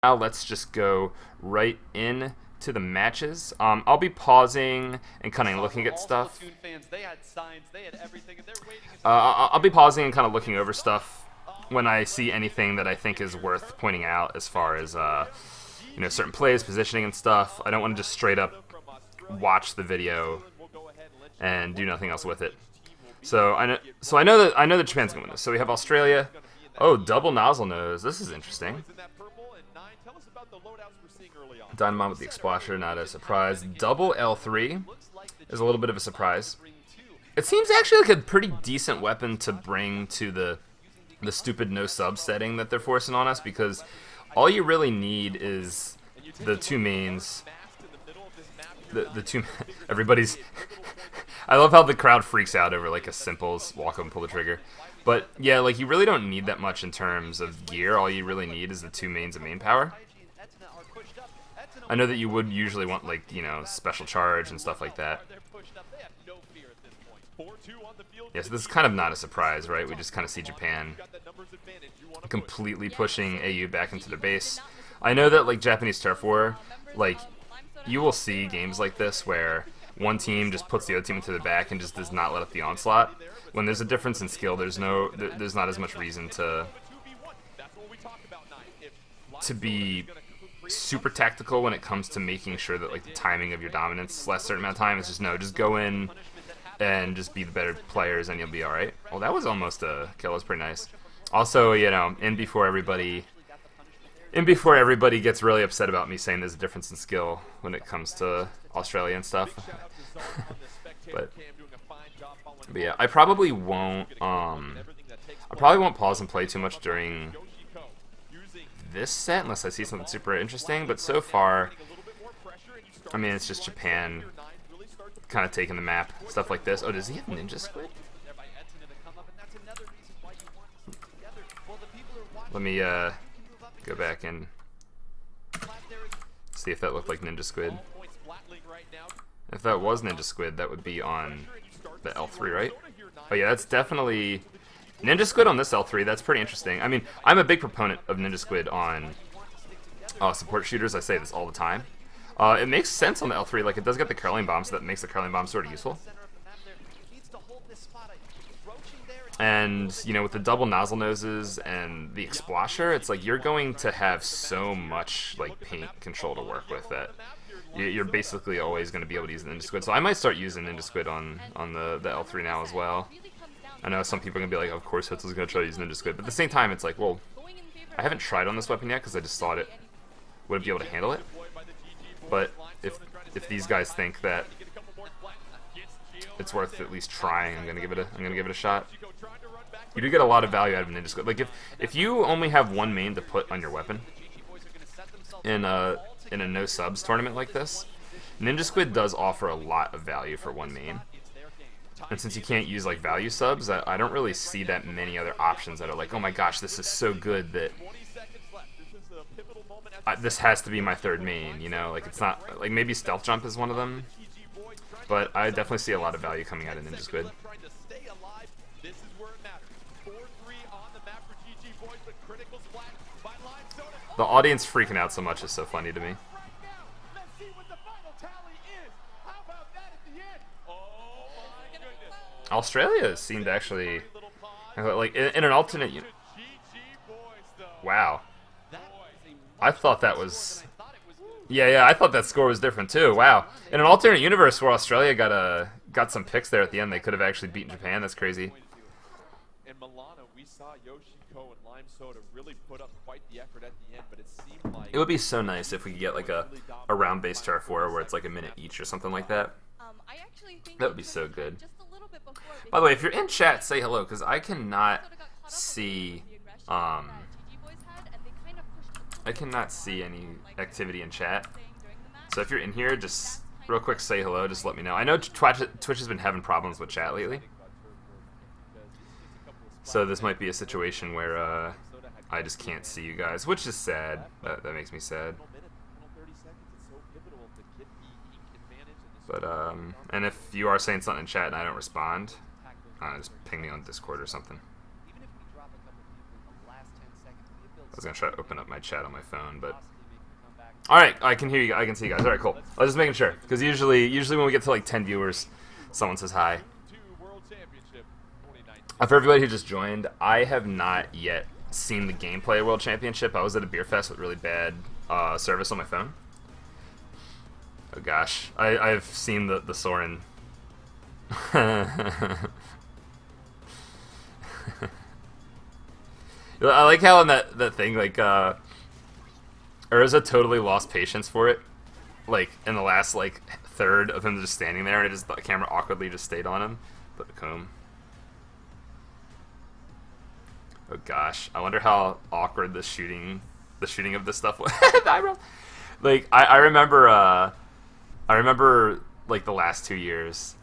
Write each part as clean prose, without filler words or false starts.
Now let's just go right in to the matches. I'll be pausing and kind of looking at stuff. I'll be pausing and kind of looking over stuff when I see anything that I think is worth pointing out as far as certain plays, positioning, and stuff. I don't want to just straight up watch the video and do nothing else with it. So I know that Japan's gonna win this. So we have Australia. Oh, double nozzle nose. This is interesting. Dynamite with the explosion, not a surprise. Double L3 is a little bit of a surprise. It seems actually like a pretty decent weapon to bring to the stupid no sub setting that they're forcing on us, because all you really need is the two mains. The two everybody's. I love how the crowd freaks out over like a simple walk up and pull the trigger. But yeah, like you really don't need that much in terms of gear. All you really need is the two mains of main power. I know that you would usually want like, special charge and stuff like that. Yeah, so this is kind of not a surprise, right? We just kind of see Japan completely pushing AU back into their base. I know that like Japanese turf war, like you will see games like this where one team just puts the other team into the back and just does not let up the onslaught. When there's a difference in skill, there's not as much reason to be super tactical when it comes to making sure that like the timing of your dominance lasts a certain amount of time. It's just just go in and just be the better players and you'll be alright. Well, that was almost a kill. That was pretty nice. Also, in before everybody gets really upset about me saying there's a difference in skill when it comes to Australia and stuff. but yeah, I probably won't pause and play too much during this set unless I see something super interesting, but so far, I mean, it's just Japan kind of taking the map, stuff like this. Oh, does he have Ninja Squid? Let me go back and see if that looked like Ninja Squid. If that was Ninja Squid, that would be on the L3, right? Oh yeah, that's definitely Ninja Squid on this L3. That's pretty interesting. I mean, I'm a big proponent of Ninja Squid on support shooters. I say this all the time. It makes sense on the L3. Like, it does get the curling bomb, so that makes the curling bomb sort of useful. And, with the double nozzle noses and the explosher, it's like you're going to have so much like paint control to work with that you're basically always going to be able to use Ninja Squid. So I might start using Ninja Squid on the L3 now as well. I know some people are going to be like, of course Hitzel's going to try to use Ninja Squid. But at the same time, it's like, well, I haven't tried on this weapon yet because I just thought it wouldn't be able to handle it. But if these guys think that it's worth at least trying, I'm gonna give it a shot. You do get a lot of value out of Ninja Squid. Like if you only have one main to put on your weapon in a no subs tournament like this, Ninja Squid does offer a lot of value for one main. And since you can't use like value subs, I don't really see that many other options that are like, oh my gosh, this is so good that this has to be my third main. Like it's not like maybe Stealth Jump is one of them, but I definitely see a lot of value coming out of Ninja Squid. The audience freaking out so much is so funny to me. Australia seemed actually like in an alternate. Wow, I thought that was. Yeah, I thought that score was different too. Wow, in an alternate universe where Australia got some picks there at the end, they could have actually beaten Japan. That's crazy. In Milano, we saw Yoshiko and Lime Soda really put up quite the effort at the end, but it seemed like it would be so nice if we could get like a round-based turf war where it's like a minute each or something like that. That would be so good. By the way, if you're in chat, say hello, because I cannot see any activity in chat. So if you're in here, just real quick say hello, just let me know. I know Twitch has been having problems with chat lately. So this might be a situation where I just can't see you guys, which is sad. That makes me sad. But and if you are saying something in chat and I don't respond, just ping me on Discord or something. I was gonna try to open up my chat on my phone, but All right, I can hear you. I can see you guys. All right, cool. I was just making sure because usually when we get to like 10 viewers, someone says hi. For everybody who just joined, I have not yet seen the gameplay of World Championship. I was at a beer fest with really bad service on my phone. Oh gosh, I've seen the Soren. I like how in that thing, like, Urza totally lost patience for it. Like, in the last, like, third of him just standing there, and the camera awkwardly just stayed on him. Put the comb. Oh gosh, I wonder how awkward the shooting of this stuff was. Like, I remember, like, the last 2 years,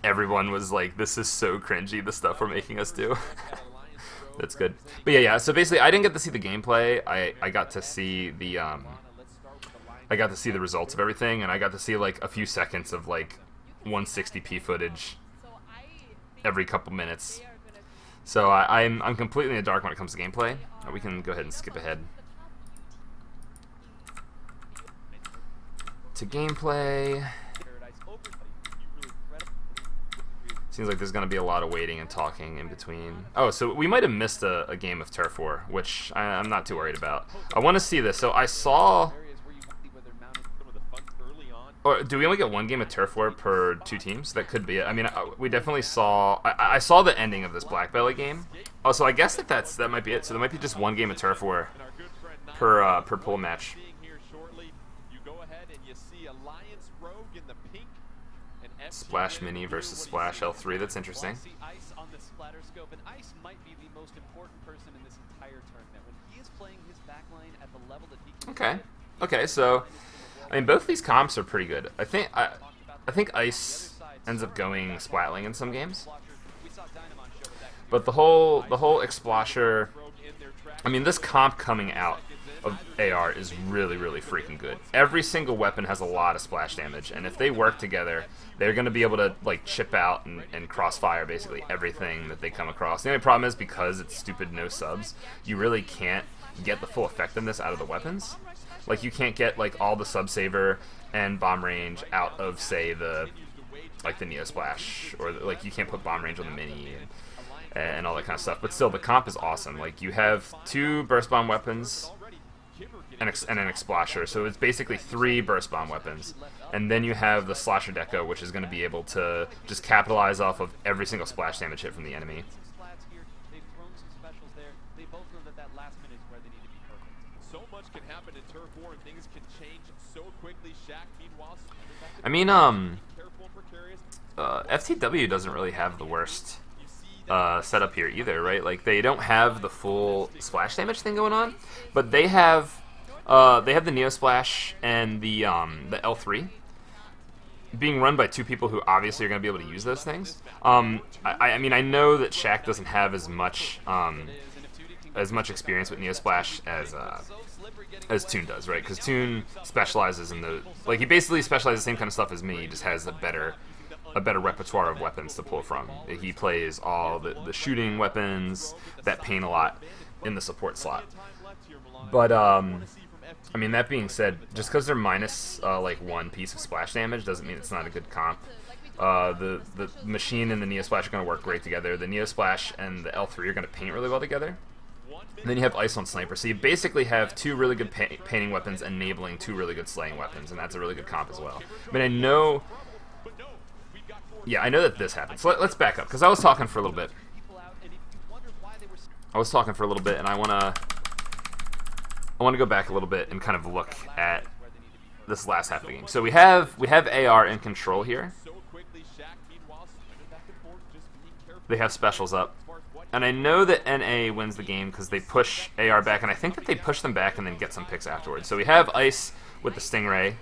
everyone was like, this is so cringy, the stuff we're making us do. That's good. But yeah, so basically I didn't get to see the gameplay. I got to see the results of everything, and I got to see like a few seconds of like 160p footage every couple minutes. So I'm completely in the dark when it comes to gameplay. We can go ahead and skip ahead to gameplay. Seems like there's going to be a lot of waiting and talking in between. Oh, so we might have missed a game of Turf War, which I'm not too worried about. I want to see this. So I saw... Or do we only get one game of Turf War per 2 teams? That could be it. I mean, we definitely saw... I saw the ending of this Black Belly game. Oh, so I guess that might be it. So there might be just one game of Turf War per pool match. Splash Mini versus Splash L3. That's interesting. Okay. Okay, so I mean, both these comps are pretty good. I think Ice ends up going Splatling in some games, but the whole Explasher. I mean, this comp coming out of AR is really, really freaking good. Every single weapon has a lot of splash damage, and if they work together, they're going to be able to like chip out and crossfire basically everything that they come across. The only problem is because it's stupid no subs, you really can't get the full effectiveness out of the weapons. Like, you can't get like all the sub saver and bomb range out of, say, the Neo Splash, or like you can't put bomb range on the Mini and all that kind of stuff. But still, the comp is awesome. Like, you have 2 burst bomb weapons and an Explasher, so it's basically 3 burst bomb weapons. And then you have the Slasher Deco, which is going to be able to just capitalize off of every single splash damage hit from the enemy. I mean, FTW doesn't really have the worst setup here either, right? Like, they don't have the full splash damage thing going on, but they have the Neo Splash and the L3 being run by 2 people who obviously are going to be able to use those things. I mean, I know that Shaq doesn't have as much experience with Neo Splash as Toon does, right? Because Toon specializes in he basically specializes the same kind of stuff as me. He just has a better repertoire of weapons to pull from. He plays all the shooting weapons that pain a lot in the support slot. But I mean, that being said, just because they're minus like 1 piece of splash damage doesn't mean it's not a good comp. The Machine and the Neo Splash are going to work great together. The Neo Splash and the L3 are going to paint really well together. And then you have Ice on Sniper. So you basically have 2 really good painting weapons enabling 2 really good slaying weapons, and that's a really good comp as well. I mean, I know that this happened. So let's back up, because I was talking for a little bit. And I want to go back a little bit and kind of look at this last half of the game. So we have AR in control here. They have specials up. And I know that NA wins the game because they push AR back, and I think that they push them back and then get some picks afterwards. So we have Ice with the Stingray.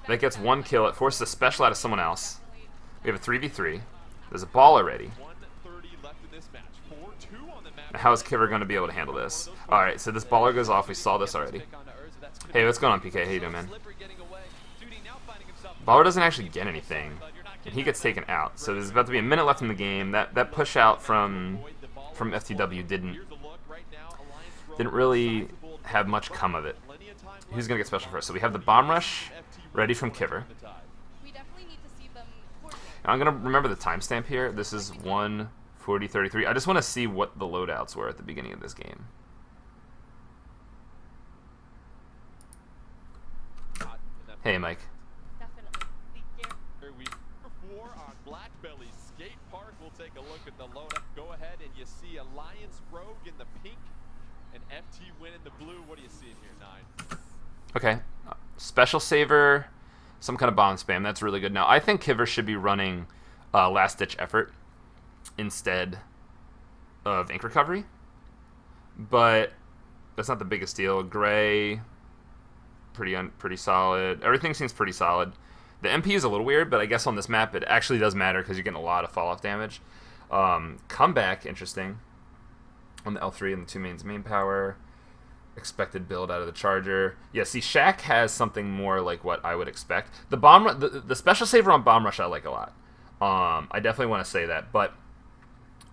That gets 1 kill. It forces a special out of someone else. We have a 3v3. There's a ball already. Now, how is Kiver going to be able to handle this? Alright, so this baller goes off. We saw this already. Hey, what's going on, PK? How you doing, man? Baller doesn't actually get anything, and he gets taken out. So there's about to be a minute left in the game. That push out from FTW didn't really have much come of it. who's gonna get special first? So we have the bomb rush ready from Kiver. We definitely need to see them coordinate. I'm gonna remember the timestamp here. This is 1:40:33. I just want to see what the loadouts were at the beginning of this game. Hey, Mike. Definitely. We four on Black Belly Skate Park. We'll take a look at the loadout. Go ahead and you see Alliance Rogue in the pink and FT Win in the blue. What do you see in here, Nine? Okay. Special Saver, some kind of bomb spam. That's really good. Now, I think Kiver should be running Last Ditch Effort instead of Ink Recovery. But that's not the biggest deal. Gray, pretty solid. Everything seems pretty solid. The MP is a little weird, but I guess on this map it actually does matter because you're getting a lot of fall-off damage. Comeback, interesting. On the L3 and the 2 mains main power. Expected build out of the charger. Yeah, see, Shaq has something more like what I would expect. The special saver on Bomb Rush I like a lot. I definitely want to say that, but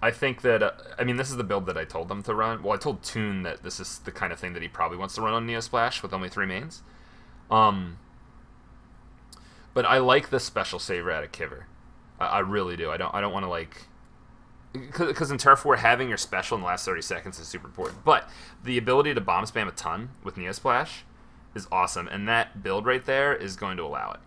I think that, I mean, this is the build that I told them to run. Well, I told Toon that this is the kind of thing that he probably wants to run on Neo Splash with only 3 mains. But I like the special saver out of Kiver. I really do. I don't want to, like... Because in Turf War, having your special in the last 30 seconds is super important. But the ability to bomb spam a ton with Neo Splash is awesome. And that build right there is going to allow it.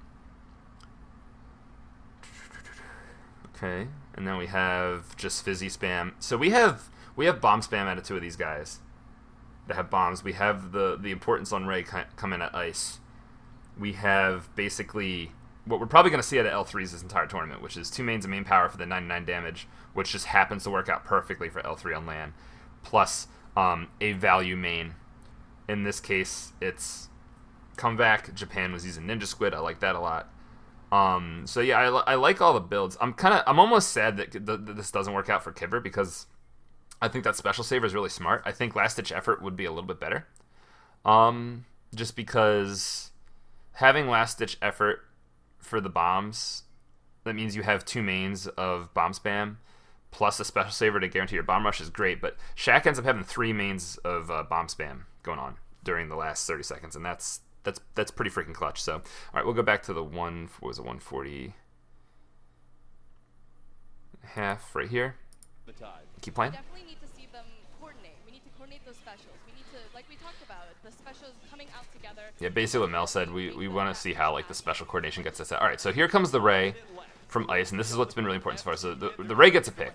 Okay. And then we have just fizzy spam. So we have bomb spam out of 2 of these guys that have bombs. We have the importance on Ray come in at ice. We have basically what we're probably going to see out of L3's this entire tournament, which is 2 mains and main power for the 99 damage, which just happens to work out perfectly for L3 on LAN, plus a value main. In this case, it's Comeback. Japan was using Ninja Squid. I like that a lot. So yeah, I like all the builds. I'm almost sad that this doesn't work out for Kiver because I think that special saver is really smart. I think Last Ditch Effort would be a little bit better. Just because having Last Ditch Effort for the bombs, that means you have 2 mains of bomb spam plus a special saver to guarantee your bomb rush is great, but Shaq ends up having 3 mains of bomb spam going on during the last 30 seconds, and that's pretty freaking clutch. So, all right, we'll go back to the 140 half right here. Keep playing. We definitely need to see them coordinate. We need to coordinate those specials. We need to, like we talked about, the specials coming out together. Yeah, basically what Mel said, we want to see how like the special coordination gets us out. All right, so here comes the Ray from Ice, and this is what's been really important so far. So the Ray gets a pick.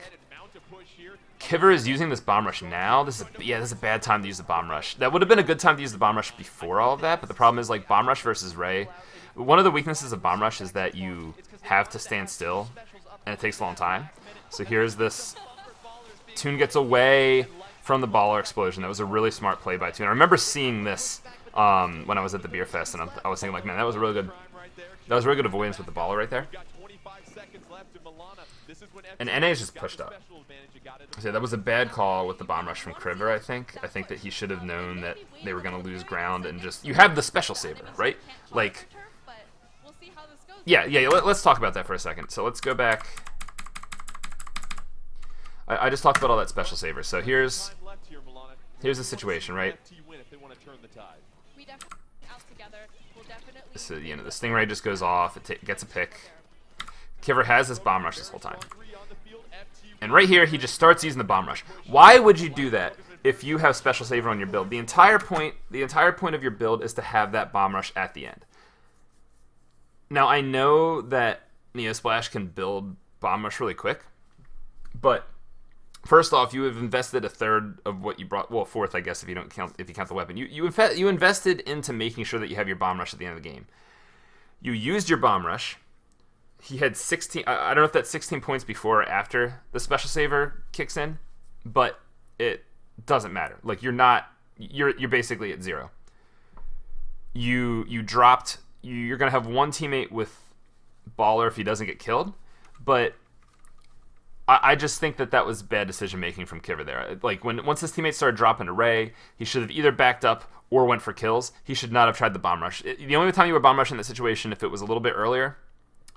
Kiver is using this bomb rush now. This is a bad time to use the bomb rush. That would have been a good time to use the bomb rush before all of that, but the problem is like bomb rush versus Ray. One of the weaknesses of bomb rush is that you have to stand still, and it takes a long time. So here's this. Toon gets away from the baller explosion. That was a really smart play by Toon. I remember seeing this when I was at the beer fest, and I was thinking like, man, that was really good avoidance with the baller right there. And NA is just pushed up. So that was a bad call with the bomb rush from Kriver, I think. I think that he should have known that they were going to lose ground and just... You have the special saver, right? Like... Yeah, let's talk about that for a second. So let's go back... I just talked about all that special saver. So here's the situation, right? So, you know, the Stingray just goes off. It gets a pick. Kiver has this bomb rush this whole time. And right here, he just starts using the bomb rush. Why would you do that if you have special saver on your build? The entire point of your build is to have that bomb rush at the end. Now, I know that Neo Splash can build bomb rush really quick, but first off, you have invested a third of what you brought. Well, a fourth, I guess, if you count the weapon. You invested into making sure that you have your bomb rush at the end of the game. You used your bomb rush. He had 16. I don't know if that's 16 points before or after the special saver kicks in, but it doesn't matter. Like you're basically at 0. You dropped. You're gonna have one teammate with baller if he doesn't get killed, but I just think that was bad decision making from Kiver there. Like once his teammates started dropping to Ray, he should have either backed up or went for kills. He should not have tried the bomb rush. The only time you were bomb rushing in that situation if it was a little bit earlier.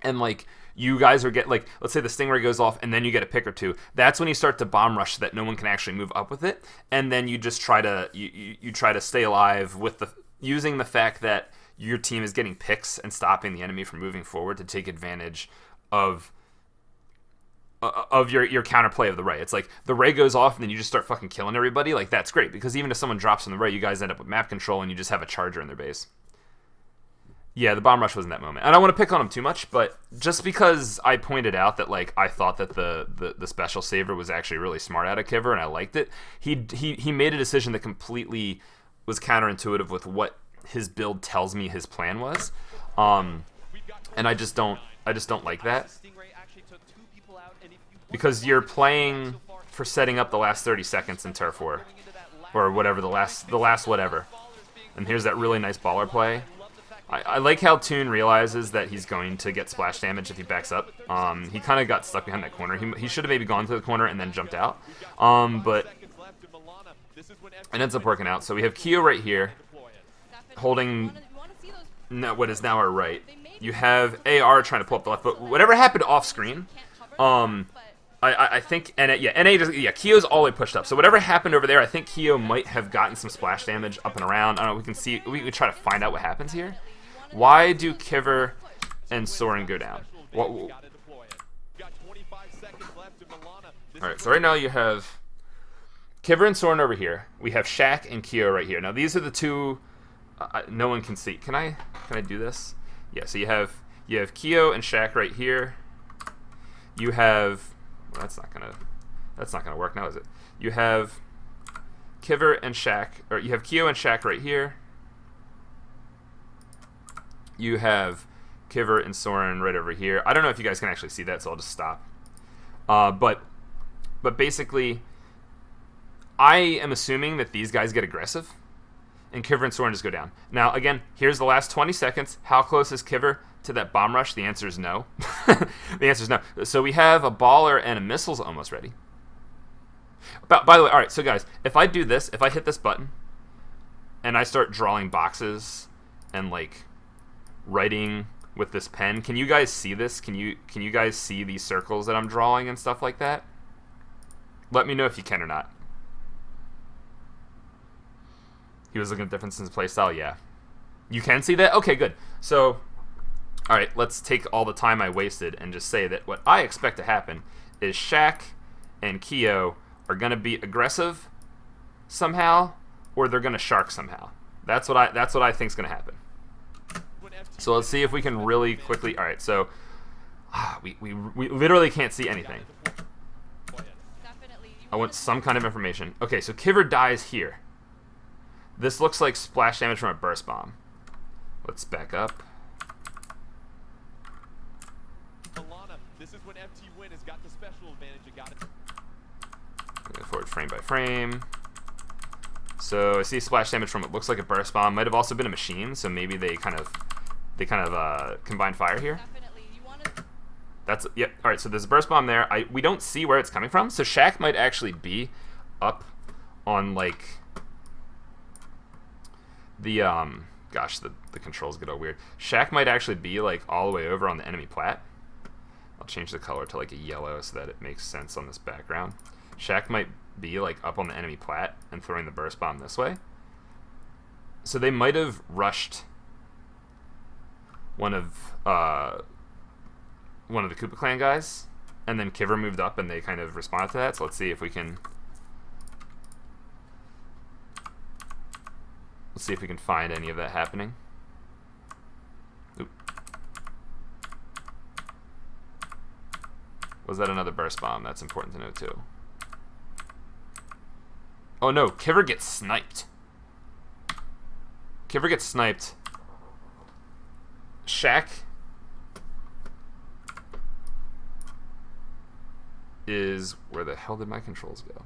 And, like, you guys are like, let's say the Stingray goes off and then you get a pick or two. That's when you start to bomb rush so that no one can actually move up with it. And then you just try to, you try to stay alive with using the fact that your team is getting picks and stopping the enemy from moving forward to take advantage of your counterplay of the ray. It's like the ray goes off and then you just start fucking killing everybody. Like, that's great, because even if someone drops on the ray, you guys end up with map control and you just have a charger in their base. Yeah, the bomb rush wasn't that moment. I don't want to pick on him too much, but just because I pointed out that, like, I thought that the special saver was actually really smart out of Kiver and I liked it, he made a decision that completely was counterintuitive with what his build tells me his plan was. And I just don't like that. Because you're playing for setting up the last 30 seconds in Turf War, or whatever, the last whatever. And here's that really nice baller play. I like how Toon realizes that he's going to get splash damage if he backs up. He kind of got stuck behind that corner. He should have maybe gone to the corner and then jumped out. But it ends up working out. So we have Kyo right here, holding what is now our right. You have AR trying to pull up the left, but whatever happened off screen, I think, Kyo's all the way pushed up. So whatever happened over there, I think Kyo might have gotten some splash damage up and around. I don't know, we can see, we can try to find out what happens here. Why do Kiver and Soren go down? Alright, so right now you have Kiver and Soren over here. We have Shaq and Kyo right here. Now these are the two no one can see. Can I do this? Yeah, so you have Kyo and Shaq right here. You have, well, that's not gonna work now, is it? You have Kiver and Shaq, or you have Kyo and Shaq right here. You have Kiver and Soren right over here. I don't know if you guys can actually see that, so I'll just stop. But basically, I am assuming that these guys get aggressive, and Kiver and Soren just go down. Now, again, here's the last 20 seconds. How close is Kiver to that bomb rush? The answer is no. The answer is no. So we have a baller and a missile's almost ready. By the way, all right, so guys, if I do this, if I hit this button, and I start drawing boxes and, like, writing with this pen, can you guys see this? Can you guys see these circles that I'm drawing and stuff like that? Let me know if you can or not. He was looking at difference in his playstyle. Yeah, you can see that. Okay, good. So, all right, let's take all the time I wasted and just say that what I expect to happen is Shaq and Kyo are gonna be aggressive somehow, or they're gonna shark somehow. That's what I think is gonna happen. So let's see if we can really quickly. All right, so we literally can't see anything. I want some kind of information. Okay, so Kiver dies here. This looks like splash damage from a burst bomb. Let's back up. This is when FT Win has got the special advantage. You got it. Go forward frame by frame. So I see splash damage from what looks like a burst bomb. Might have also been a machine, so maybe they kind of combined fire here. That's, yep. All right, so there's a burst bomb there. We don't see where it's coming from, so Shaq might actually be up on, like, the gosh, the controls get all weird. Shaq might actually be, like, all the way over on the enemy plat. I'll change the color to, like, a yellow so that it makes sense on this background. Shaq might be, like, up on the enemy plat and throwing the burst bomb this way. So they might have rushed one of the Koopa Clan guys, and then Kiver moved up and they kind of responded to that. So let's see if we can find any of that happening. Oop. Was that another burst bomb? That's important to know too. Oh no, Kiver gets sniped. Kiver gets sniped. Shaq is, where the hell did my controls go?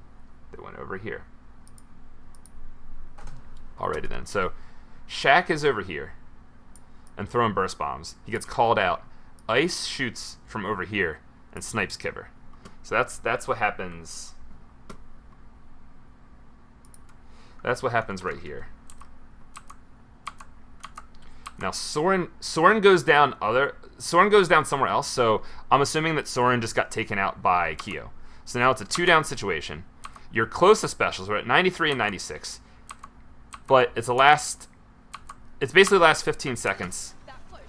They went over here. Alrighty then, so Shaq is over here and throwing burst bombs. He gets called out. Ice shoots from over here and snipes Kiver. So that's what happens. That's what happens right here. Now Soren goes down somewhere else, so I'm assuming that Soren just got taken out by Kyo. So now it's a 2-down situation. Your closest specials are at 93 and 96, but it's the last It's basically the last 15 seconds, that push.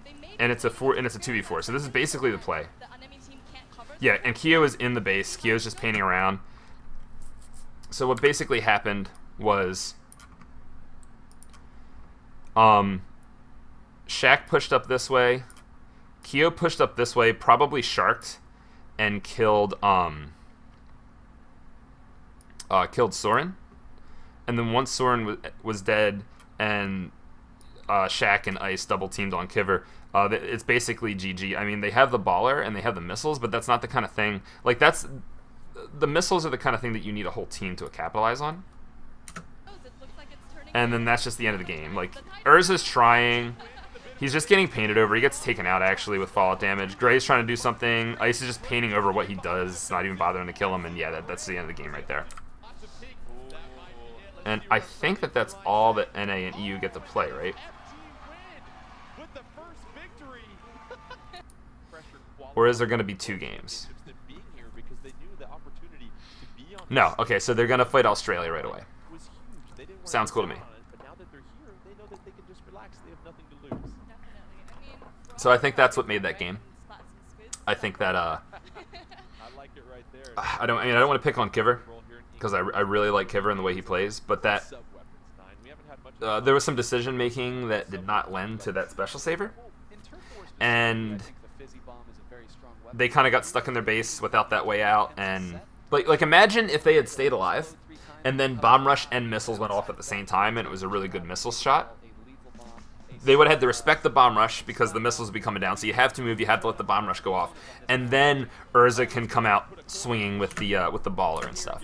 They may and it's a 2v4. So this is basically the play. the enemy team can't cover. Yeah, and Kyo is in the base. Kyo's just painting around. So what basically happened was, Shaq pushed up this way. Kyo pushed up this way, probably sharked, and killed Soren. And then once Soren was dead, and Shaq and Ice double teamed on Kiver, it's basically GG. I mean, they have the baller and they have the missiles, but that's not the kind of thing. Like, the missiles are the kind of thing that you need a whole team to capitalize on. It looks like it's turning. And then that's just the end of the game. Like, Urza's trying. He's just getting painted over. He gets taken out, actually, with fallout damage. Gray's trying to do something. Ice is just painting over what he does, not even bothering to kill him. And yeah, that's the end of the game right there. And I think that's all that NA and EU get to play, right? Or is there going to be 2 games? No. Okay, so they're going to fight Australia right away. Sounds cool to me. So I think that's what made that game. I think that I don't want to pick on Kiver because I really like Kiver and the way he plays, but that there was some decision making that did not lend to that special saver, and they kind of got stuck in their base without that way out. And like imagine if they had stayed alive, and then bomb rush and missiles went off at the same time, and it was a really good missile shot. They would have had to respect the bomb rush because the missiles would be coming down. So you have to move. You have to let the bomb rush go off, and then Urza can come out swinging with the baller and stuff.